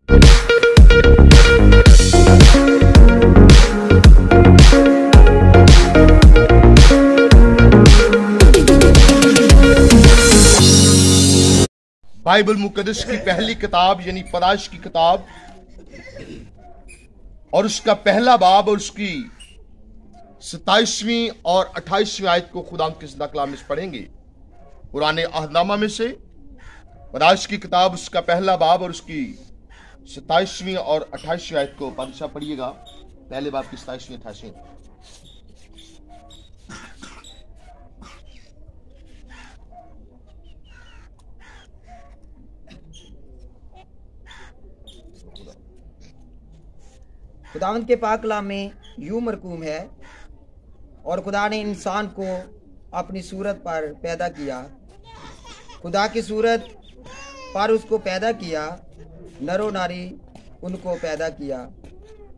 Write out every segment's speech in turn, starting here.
Bible मुकद्दस की पहली किताब यानी पैदाइश की किताब और उसका पहला बाब और उसकी 27वीं और 28वीं आयत को खुदा के ज़िंदा कलाम में पढ़ेंगे। पुराने अहदनामा में से पैदाइश की किताब उसका पहला बाब और उसकी 27वीं और 28वीं आयत को बादशाह पढ़िएगा। पहले बाब की 27वीं 28वीं। खुदावंद के पाक कलाम में यूं मरकूम है, और खुदा ने इंसान को अपनी सूरत पर पैदा किया, खुदा की सूरत पर उसको पैदा किया, नरो नारी उनको पैदा किया।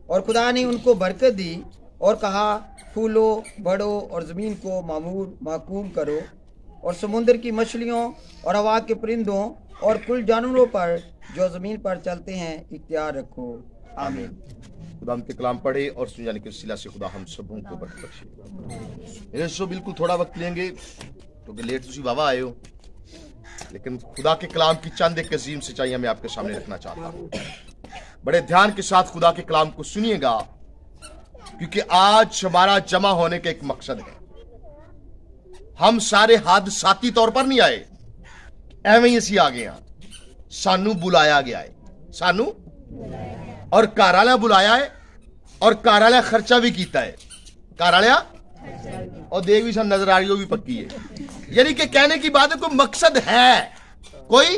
और खुदा ने उनको बरकत दी और कहा, फूलो बढ़ो और ज़मीन को मामूर महकूम करो, और समुद्र की मछलियों और हवा के परिंदों और कुल जानवरों पर जो ज़मीन पर चलते हैं इख्तियार रखो। आमीन। खुदा के कलाम पढ़े और सुन जाने के वसीला से खुदा हम सबों को बरकत बख्शे। मेरे सो बिल्कुल थोड़ा वक्त लेंगे क्योंकि लेट तुसी बाबा आए हो, लेकिन खुदा के कलाम की चंद एक अजीम सच्चाइयां मैं आपके सामने रखना चाहता हूं। बड़े ध्यान के साथ खुदा के कलाम को सुनिएगा, क्योंकि आज हमारा जमा होने का एक मकसद है। हम सारे हादसाती तौर पर नहीं आए, एवं ही असी आ गए हैं। सानू बुलाया गया है, सानू और घर वाला बुलाया है और घर वाला खर्चा भी किया है। घर वाला और देख भी सन नजर आ रही हो भी पक्की है। यानी कि कहने की बात है, कोई मकसद है, कोई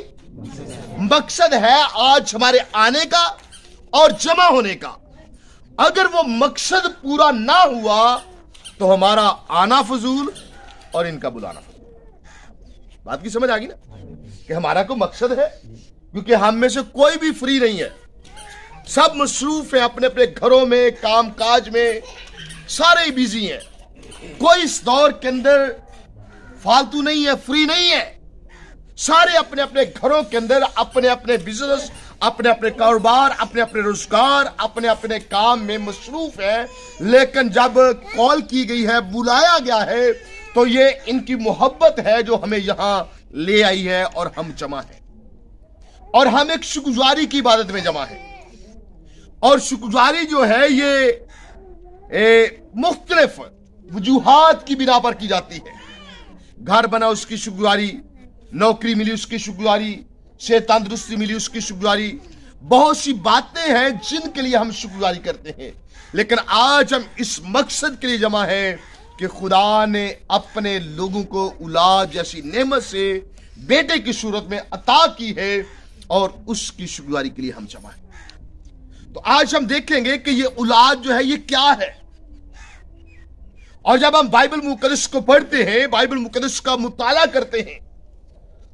मकसद है आज हमारे आने का और जमा होने का। अगर वो मकसद पूरा ना हुआ तो हमारा आना फजूल और इनका बुलाना फजूल। बात की समझ आ गई ना कि हमारा कोई मकसद है, क्योंकि हम में से कोई भी फ्री नहीं है। सब मसरूफ है अपने अपने घरों में, काम काज में, सारे ही बिजी हैं। कोई इस दौर के अंदर फालतू नहीं है, फ्री नहीं है। सारे अपने अपने घरों के अंदर अपने अपने बिजनेस, अपने अपने कारोबार, अपने अपने रोजगार, अपने अपने काम में मसरूफ है। लेकिन जब कॉल की गई है, बुलाया गया है, तो ये इनकी मोहब्बत है जो हमें यहां ले आई है और हम जमा है। और हम एक शुक्रगुजारी की इबादत में जमा है। और शुक्रगुजारी जो है ये मुख्तलिफ वजूहात की बिना पर की जाती है। घर बना उसकी शुक्रगुजारी, नौकरी मिली उसकी शुक्रगुजारी, सेहत तंदुरुस्ती मिली उसकी शुक्रगुजारी। बहुत सी बातें हैं जिनके लिए हम शुक्रगुजारी करते हैं। लेकिन आज हम इस मकसद के लिए जमा है कि खुदा ने अपने लोगों को औलाद जैसी नेमत से बेटे की सूरत में अता की है और उसकी शुक्रगुजारी के लिए हम जमा है। तो आज हम देखेंगे कि ये औलाद जो है ये क्या है। और जब हम बाइबल मुकद्दस को पढ़ते हैं, बाइबल मुकद्दस का मुताला करते हैं,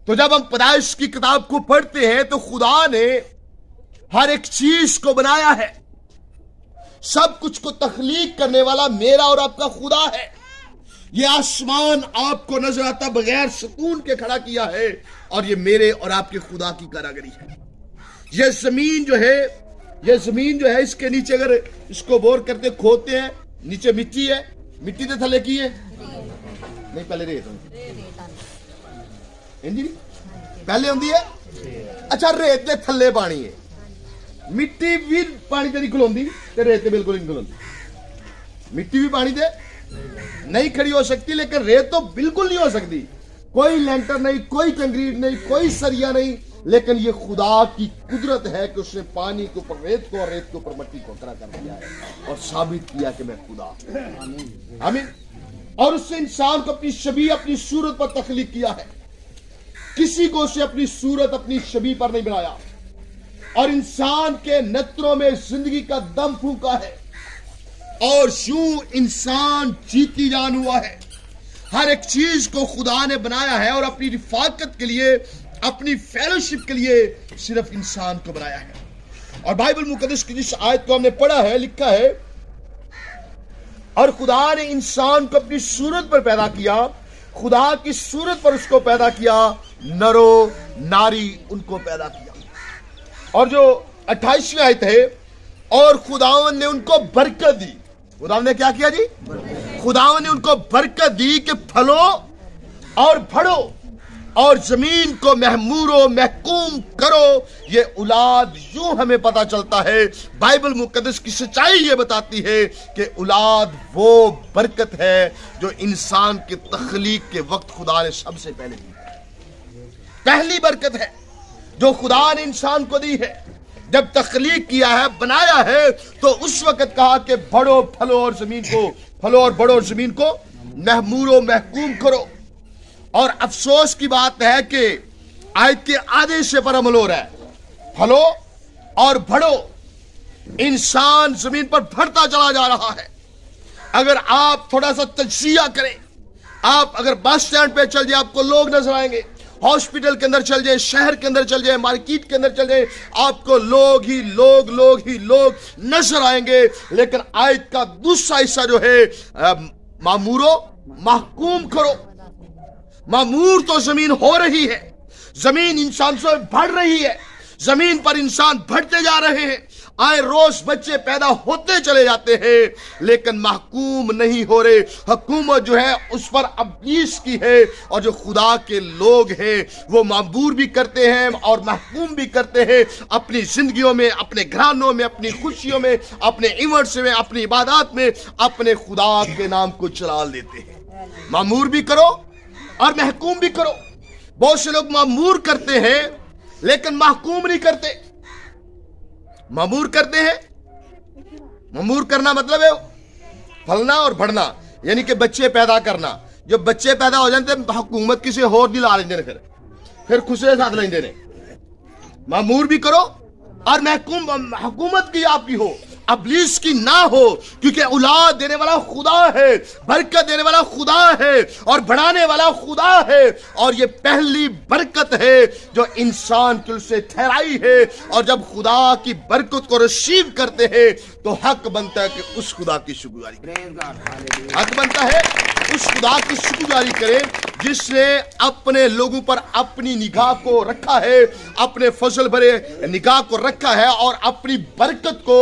तो जब हम पैदाइश की किताब को पढ़ते हैं तो खुदा ने हर एक चीज को बनाया है। सब कुछ को तख्लीक करने वाला मेरा और आपका खुदा है। ये आसमान आपको नजर आता बगैर सुकून के खड़ा किया है और ये मेरे और आपके खुदा की कारागरी है। ये जमीन जो है इसके नीचे अगर इसको बोर करते खोदते हैं, नीचे मिट्टी है, मिट्टी के थले की है नहीं, पहले रेत पहले होंगी है। अच्छा, रेत के थले पानी है, मिट्टी भी पानी से नहीं खलोंदी ते रेत बिल्कुल नहीं खलोंदी। मिट्टी भी पानी से नहीं खड़ी हो सकती, लेकिन रेत तो बिल्कुल नहीं हो सकती। कोई लेंटर नहीं, कोई कंक्रीट नहीं, कोई सरिया नहीं, लेकिन ये खुदा की कुदरत है कि उसने पानी के ऊपर रेत को और रेत के ऊपर मिट्टी को खड़ा कर दिया है और साबित किया कि मैं खुदा। आमीन। और उससे इंसान को अपनी छवि, अपनी सूरत पर तख्लीक किया है। किसी को उसे अपनी सूरत, अपनी छवि पर नहीं बनाया। और इंसान के नेत्रों में जिंदगी का दम फूंका है और यूं इंसान जीती जान हुआ है। हर एक चीज को खुदा ने बनाया है और अपनी रिफाकत के लिए, अपनी फेलोशिप के लिए सिर्फ इंसान को बनाया है। और बाइबल मुकद्दस की जिस आयत को हमने पढ़ा है, लिखा है, और खुदा ने इंसान को अपनी सूरत पर पैदा किया, खुदा की सूरत पर उसको पैदा किया, नरो नारी उनको पैदा किया। और जो 28वीं आयत है, और खुदावन ने उनको बरकत दी। खुदावन ने क्या किया जी? खुदावन ने उनको बरकत दी कि फलो और बढ़ो और जमीन को महमूरो महकूम करो। ये औलाद, यूं हमें पता चलता है, बाइबल मुकद्दस की सच्चाई ये बताती है कि औलाद वो बरकत है जो इंसान के तख्लीक के वक्त खुदा ने सबसे पहले दी। पहली बरकत है जो खुदा ने इंसान को दी है। जब तख्लीक किया है, बनाया है, तो उस वक्त कहा कि बढ़ो, फलो और जमीन को, फलो और बढ़ो और जमीन को महमूरो महकूम करो। और अफसोस की बात है कि आयत के आधे हिस्से पर अमल हो रहा है। फलो और बढ़ो, इंसान जमीन पर बढ़ता चला जा रहा है। अगर आप थोड़ा सा तज्जिया करें, आप अगर बस स्टैंड पे चल जाए आपको लोग नजर आएंगे, हॉस्पिटल के अंदर चल जाए, शहर के अंदर चल जाए, मार्केट के अंदर चल जाए, आपको लोग ही लोग नजर आएंगे। लेकिन आयत का दूसरा हिस्सा जो है, मामूरो महकूम करो। मामूर तो जमीन हो रही है, जमीन इंसान से बढ़ रही है, जमीन पर इंसान बढ़ते जा रहे हैं, आए रोज बच्चे पैदा होते चले जाते हैं, लेकिन महकूम नहीं हो रहे। हुकूमत जो है उस पर इब्लीस की है, और जो खुदा के लोग हैं वो मामूर भी करते हैं और महकूम भी करते हैं अपनी जिंदगियों में, अपने घरानों में, अपनी खुशियों में, अपने इवेंट्स में, अपनी इबादत में, अपने खुदा के नाम को चला लेते हैं। मामूर भी करो और महकूम भी करो। बहुत से लोग मामूर करते हैं लेकिन महकूम नहीं करते। मामूर करते हैं, मामूर करना मतलब है फलना और बढ़ना, यानी कि बच्चे पैदा करना। जब बच्चे पैदा हो जाते हैं हुकूमत किसी होर नहीं ला लेंगे, फिर खुशी के साथ लेंगे। मामूर भी करो और महकूम, हुकूमत की आपकी हो, इब्लीस की ना हो, क्योंकि औलाद देने वाला खुदा है, बरकत देने वाला खुदा है और बढ़ाने वाला खुदा है। और ये पहली बरकत है जो इंसान के लिए ठहराई है। और जब खुदा की बरकत को रिसीव करते हैं तो हक बनता है कि उस खुदा की शुक्रगुजारी करें। हक बनता है उस खुदा की शुक्रगुजारी करें जिसने अपने लोगों पर अपनी निगाह को रखा है, अपने फजल भरे निगाह को रखा है और अपनी बरकत को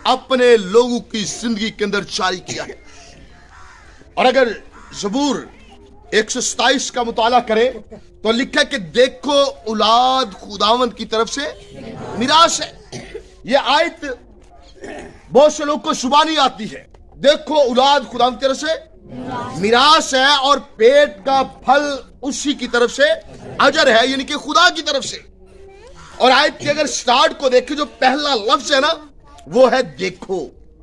अपने लोगों की जिंदगी के अंदर जारी किया है। और अगर ज़बूर 127 का मुताला करें तो लिखा है कि देखो औलाद खुदावंद की तरफ से मिरास है। यह आयत बहुत से लोग को जुबानी आती है, देखो औलाद खुदावंद की तरफ से मिरास है और पेट का फल उसी की तरफ से अजर है, यानी कि खुदा की तरफ से। और आयत के अगर स्टार्ट को देखें, जो पहला लफ्ज है ना वो है देखो।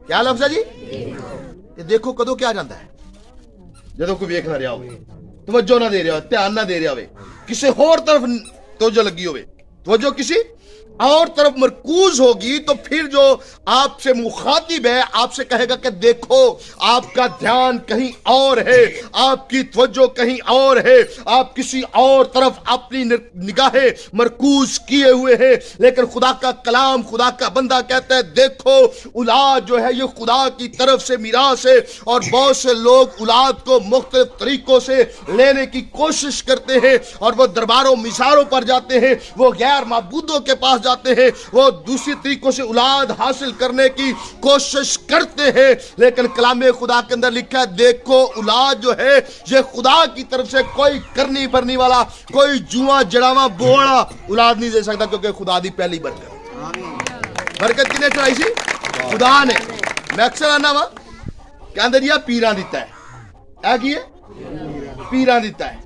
क्या लफ्ज है जी? देखो कदों क्या जाता है, जदों कोई वेख ना रहा हो, तवज्जो ना दे रहा हो, ध्यान ना दे रहा हो, किसी होर तरफ तवज्जो लगी हो, तवज्जो किसी और तरफ मरकूज होगी, तो फिर जो आपसे मुखातिब है आपसे कहेगा कि देखो आपका ध्यान कहीं और है, आपकी तवज्जो कहीं और है, आप किसी और तरफ अपनी निगाहें मरकूज किए हुए हैं। लेकिन खुदा का कलाम, खुदा का बंदा कहता है देखो औलाद जो है ये खुदा की तरफ से मिरास है। और बहुत से लोग औलाद को मुख्तलिफ तरीकों से लेने की कोशिश करते हैं और वो दरबारों मिसारों पर जाते हैं, वो गैर माबूदों के पास जाते हैं, वो दूसरी तरीकों से औलाद हासिल करने की कोशिश करते हैं। लेकिन कलामे खुदा के अंदर लिखा है देखो औलाद जो है ये खुदा की तरफ से कोई करनी भरनी वाला, कोई जुआ जड़ावा बोड़ा औलाद नहीं दे सकता, क्योंकि खुदा दी पहली बरकत। बरकत किने चढ़ाई सी? खुदा ने। मैं अक्सर आना वा कहते जी पीरा दिता है, की है पीरा दिता है।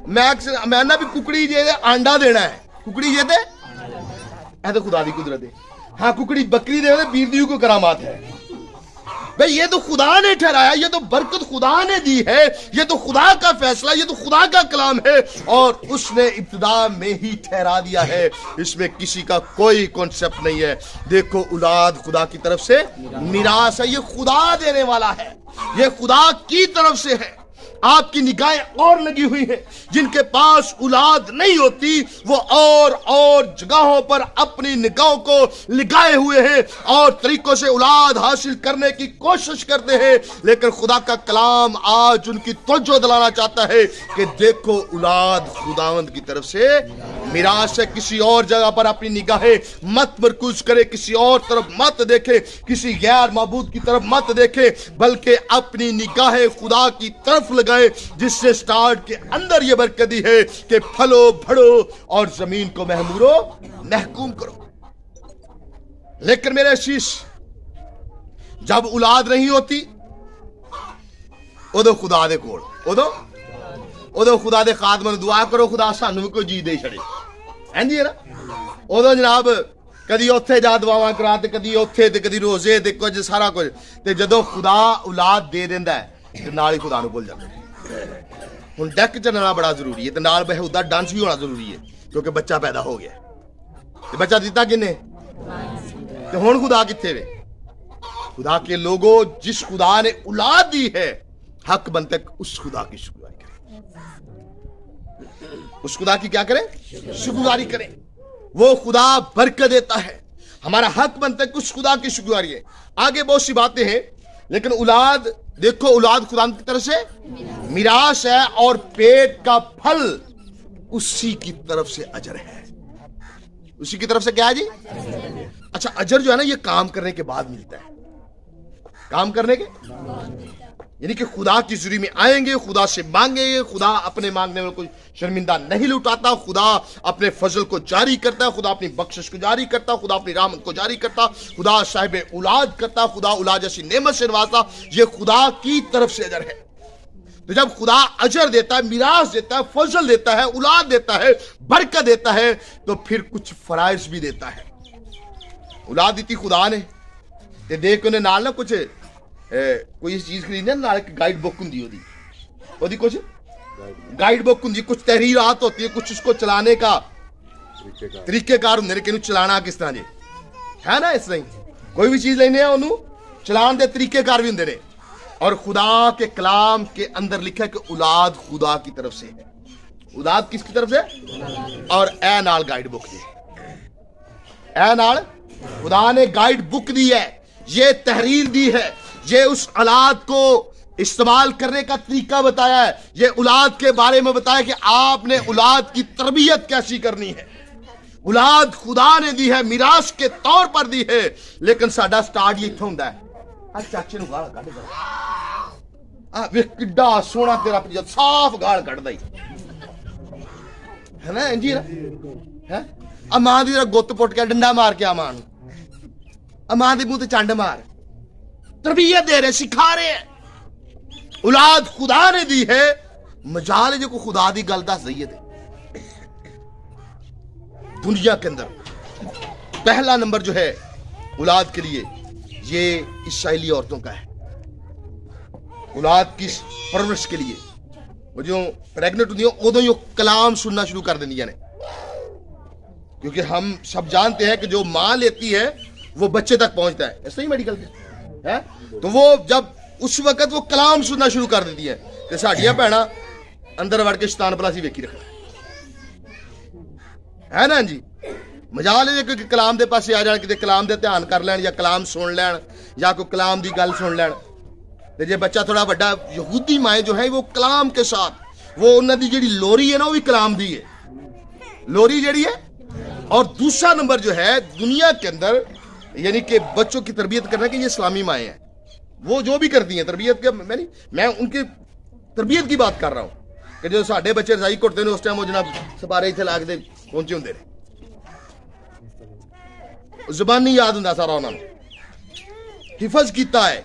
मैं अक्सर मैं ना भी कुकड़ी जे आंडा देना है, कुकड़ी जे तो खुदा दी कुदरत है। हाँ कुकड़ी बकरी दे बीर दी को करामात है भाई, ये तो खुदा ने ठहराया, ये तो बरकत खुदा ने दी है, ये तो खुदा का फैसला, ये तो खुदा का कलाम है और उसने इब्तिदा में ही ठहरा दिया है। इसमें किसी का कोई कॉन्सेप्ट नहीं है। देखो औलाद खुदा की तरफ से मिरास है, ये खुदा देने वाला है, ये खुदा की तरफ से है। आपकी निगाहें और लगी हुई हैं, जिनके पास औलाद नहीं होती वो और जगहों पर अपनी निगाहों को लगाए हुए हैं और तरीकों से औलाद हासिल करने की कोशिश करते हैं। लेकिन खुदा का कलाम आज उनकी तवज्जो दिलाना चाहता है कि देखो औलाद खुदावंद की तरफ से मिराज है, किसी और जगह पर अपनी निगाहें मत मरकूज करे, किसी और तरफ मत देखे, किसी गैर माबूद की तरफ मत देखे, बल्कि अपनी निगाहें खुदा की तरफ लगाए, जिससे स्टार्ट के अंदर यह बरकती है कि फलो भड़ो और जमीन को महमूरो महकूम करो। लेकिन मेरे शीश, जब औलाद नहीं होती उदो खुदा दे कोल, उदो खुदा दे खादम नूं दुआ करो, खुदा सानू भी कोई जी दे छड़े, हैं जी ना। उदो जनाब कदी उत्थे जा दुआवां करा ते कदी उत्थे ते कदी रोजे ते कुछ सारा कुछ, ते जदों खुदा औलाद दे दिंदा है ते नाल ही खुदा नूं भुल जांदा है। हुण डैक चलना बड़ा जरूरी है, ते नाल बेहुदा डांस भी होना जरूरी है, क्योंकि बच्चा पैदा हो गया। ते बच्चा दिता किन्ने? ते हुण खुदा कित्थे वे? खुदा के लोगों, जिस खुदा ने औलाद दी है, हक बनता है उस खुदा की शुक्रगुजारी करें, उस खुदा की क्या करें? शुक्रगुजारी करें। वो खुदा बरकत देता है, हमारा हक बनता है कि उस खुदा की शुक्रगुजारी है। आगे बहुत सी बातें हैं, लेकिन औलाद देखो, औलाद खुदा की तरफ से मिरास है और पेट का फल उसी की तरफ से अजर है। उसी की तरफ से क्या है जी? अच्छा, अजर जो है ना, ये काम करने के बाद मिलता है, काम करने के, यानी कि खुदा की जुरी में आएंगे, खुदा से मांगेंगे, खुदा अपने मांगने में कोई शर्मिंदा नहीं लुटाता, खुदा अपने फजल को जारी करता है, खुदा अपनी बख्शिश को जारी करता, खुदा अपनी रहमत को जारी करता, खुदा साहिब औलाद करता, खुदा औलाद जैसी नेमत से नवाजता। ये खुदा की तरफ से अजर है। तो जब खुदा अजर देता है, मिरास देता है, फजल देता है, औलाद देता है, बरकत देता है, तो फिर कुछ फराइज भी देता है। औलाद दी खुदा ने ते देख उन्हें नाल ना कुछ कोई चीज खरीदने नाल एक गाइड बुक हुंदी, ओदी कुछ गाइड बुक हुंदी, कुछ तहरीरात होती है, कुछ उसको चलाने का तरीकेकार हुंदे ने कि चलाना किस तरह जी, है ना। इस तरह कोई भी चीज लेने ओनू चलान दे तरीकेकार भी हुंदे ने। और खुदा के कलाम के अंदर लिखा है कि औलाद खुदा की तरफ से है। औलाद किसकी तरफ से? और ए नाल गाइड बुक दी, ए नाल खुदा ने गाइड बुक दी है, ये तहरीर दी है, ये उस औलाद को इस्तेमाल करने का तरीका बताया है, ये औलाद के बारे में बताया कि आपने औलाद की तरबियत कैसी करनी है। औलाद खुदा ने दी है, मिरास के तौर पर दी है, लेकिन साडा स्टार्ट ये हुंदा है, आ चाचे नूं गाल कढ दे, आ वे किड्डा सोहना तेरा पीछे साफ गाल कढदा ही है ना, इंजी ना है। आ मां दी गुत्त पुट के डंडा मार के आ मां नूं, आ मां दे मुंह ते चंड मार, तरबियत दे रहे, सिखा रहे हैं। औलाद खुदा ने दी है, मजाल है जो को खुदा दी गल दस दईए। दुनिया के अंदर पहला नंबर जो है औलाद के लिए, ये इस्राएली औरतों का है। औलाद की परवरिश के लिए वो जो प्रेग्नेंट होती है, उदों ही कलाम सुनना शुरू कर देंगी ने, क्योंकि हम सब जानते हैं कि जो मां लेती है वो बच्चे तक पहुंचता है, ऐसा ही मेडिकल है। तो वो जब उस वक्त वो कलाम सुनना शुरू कर देती है, तो साड़ियां भैना अंदर वड़ के शैतान पलासी वेखी रखना है ना जी। मजाल है कि कलाम दे पासे आ जान, कि कलाम दे ध्यान कर लैन, या कलाम सुन लैन, या कोई कलाम दी गल सुन लैन। ते जे बच्चा थोड़ा बड़ा, यहूदी माएँ जो है वो कलाम के साथ, वो उन्होंने जी लोरी है ना, वो भी कलाम दी है, लोरी जी है। और दूसरा नंबर जो है दुनिया के अंदर, यानी कि बच्चों की तरबियत करना, कि ये इस्लामी माएँ हैं, वो जो भी करती हैं तरबियत के, मैं उनकी तरबियत की बात कर रहा हूँ, कि जो साढ़े बच्चे रजाई घुटते हैं उस टाइम वो जनाब सपारे इतने ला के पहुंचे होंगे, जुबान नहीं याद होंगे सारा उन्होंने हिफज किया है।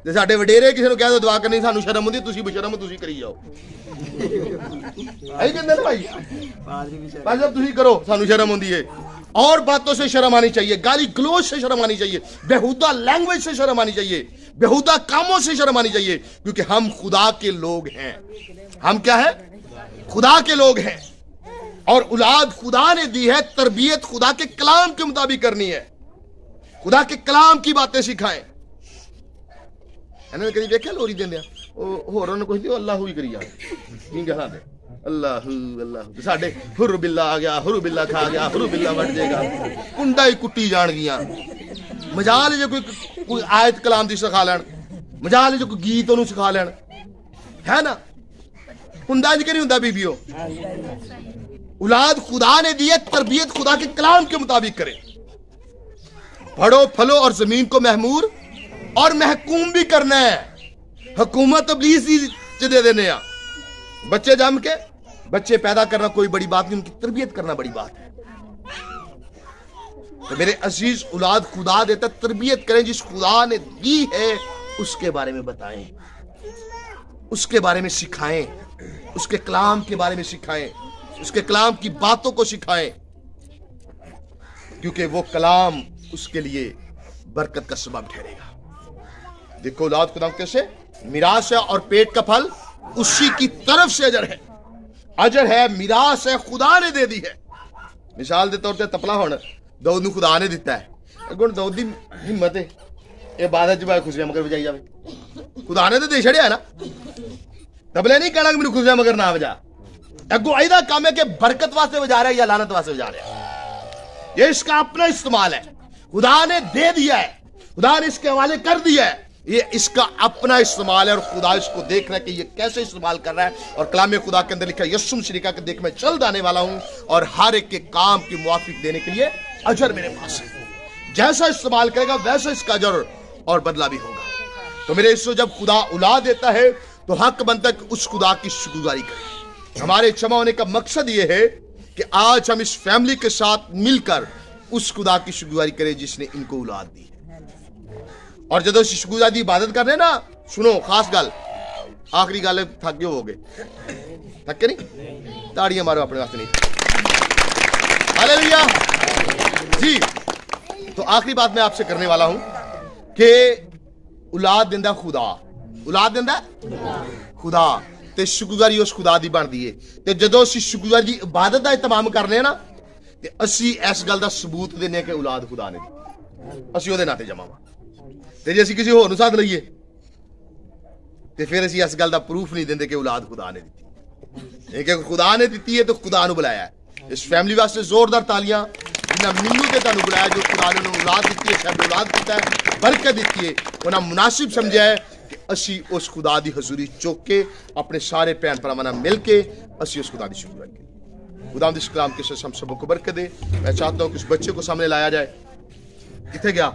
जे साडे वडेरे किसी को कह दो दुआ करनी, सानू शर्म होंदी, तुसीं बेशर्म तुसीं करी जाओ, ऐ कहंदे ना भाई, भाई साहब तुसीं करो, सानू शर्म होंदी है। और बातों से शर्म आनी चाहिए, गाली गलोच से शर्म आनी चाहिए, बेहुदा लैंग्वेज से शर्म आनी चाहिए, बेहुदा कामों से शर्म आनी चाहिए, क्योंकि हम खुदा के लोग हैं। हम क्या है? खुदा के लोग हैं। और औलाद खुदा ने दी है, तरबियत खुदा के कलाम के मुताबिक करनी है, खुदा के कलाम की बातें सिखाएं। कभी देखा लोरी देंदे होर कुछ अल्लाह ही करी जा दे, अल्लाह अल्लाह, साडे हुर बिल्ला आ गया, हुर बिल्ला खा गया, हुर बिल्ला वट जाएगा, कुंडा ही कुट्टी जान गिया। मजाल जो कोई आयत कलाम दी सिखा लैन, मजाल जो कोई गीत उन्होंने सिखा लैन, है ना। हुंदा ज कि नहीं हुंदा बीबीओ, औलाद खुदा ने दी है, तरबियत खुदा के कलाम के मुताबिक करें। बढ़ो फलो और जमीन को महमूर और महकूम भी करना है। हुकूमत इब्लीस ही दे देने आ। बच्चे जम के बच्चे पैदा करना कोई बड़ी बात नहीं, उनकी तरबियत करना बड़ी बात है। तो मेरे अजीज, औलाद खुदा देता, तरबियत करें। जिस खुदा ने दी है उसके बारे में बताएं, उसके बारे में सिखाएं, उसके कलाम के बारे में सिखाएं, उसके कलाम की बातों को सिखाएं, क्योंकि वो कलाम उसके लिए बरकत का सबब ठहरेगा। देखो औलाद खुदा कैसे मिरास है और पेट का फल उसी की तरफ से अजर है। अजर है, मिरास है, खुदा ने दे दी है। मिसाल के तौर पर तपला होना दाऊद नूं खुदा ने दिता है। अगों दाऊद की हिम्मत है ये बादल च खुशियां मगर बजाई जाए, खुदा ने तो दे छड़िया ना। तबले नहीं कहना कि मैंने खुशियां मगर ना बजा। अगों यदा काम है कि बरकत वास्ते बजा रहा है या लानत वास्ते बजा रहा है। ये इसका अपना इस्तेमाल है, खुदा ने दे दिया है, खुदा ने इसके हवाले कर दिया है। ये इसका अपना इस्तेमाल है और खुदा इसको देख रहा है कि ये कैसे इस्तेमाल कर रहा है। और कलाम खुदा के अंदर लिखा है, यस्सुम शरीका के देख मैं जल्द आने वाला हूं और हर एक के काम की मुआफिक देने के लिए अजर मेरे पास है। जैसा इस्तेमाल करेगा वैसा इसका अजर और बदला भी होगा। तो मेरे इससे जब खुदा औलाद देता है तो हक बनता है कि उस खुदा की शुक्रगुजारी करें। हमारे क्षमा होने का मकसद यह है कि आज हम इस फैमिली के साथ मिलकर उस खुदा की शुक्रगुजारी करें जिसने इनको औलाद दी। और जब शुक्रगुजारी की इबादत कर रहे ना, सुनो खास गल, आखिरी गल, थके होगे, थके नहीं, ताड़ियां मारो अपने वास्ते नहीं। हालेलुया जी। तो आखिरी बात मैं आपसे करने वाला हूं कि औलाद दिंदा खुदा, औलाद दिंदा खुदा, ते शुक्रगुजारी उस खुदा दी बनदी है। ते जदों असीं शुक्रगुजारी दी इबादत दा इत्माम करने हैं ना, ते असीं इस गल दा सबूत देने कि औलाद खुदा ने दी, असीं ओहदे नाते जमा वा। ते जे असीं किसी होर नूं साथ लईए ते फिर असीं इस गल दा प्रूफ नहीं देंदे कि औलाद खुदा ने दी। क्योंकि खुदा ने दी है तो खुदा नूं बुलाया है। इस फैमिली वास्ते जोरदार तालियां, जिन्हें मैनू ते तुहानूं बुलाया, जो खुदा ने औलाद दी है, शायद औलाद दी है, बरकत दी है, उन्हें मुनासिब समझा है कि असी उस खुदा की हजूरी चुक के अपने सारे भैन भरावां नाल मिल के असी उस खुदा की शुक्रगुजारी करें। खुदा इस कलाम के हम सबको बरकत दे। मैं चाहता हूँ कि उस बच्चे को सामने लाया जाए। किथे गया?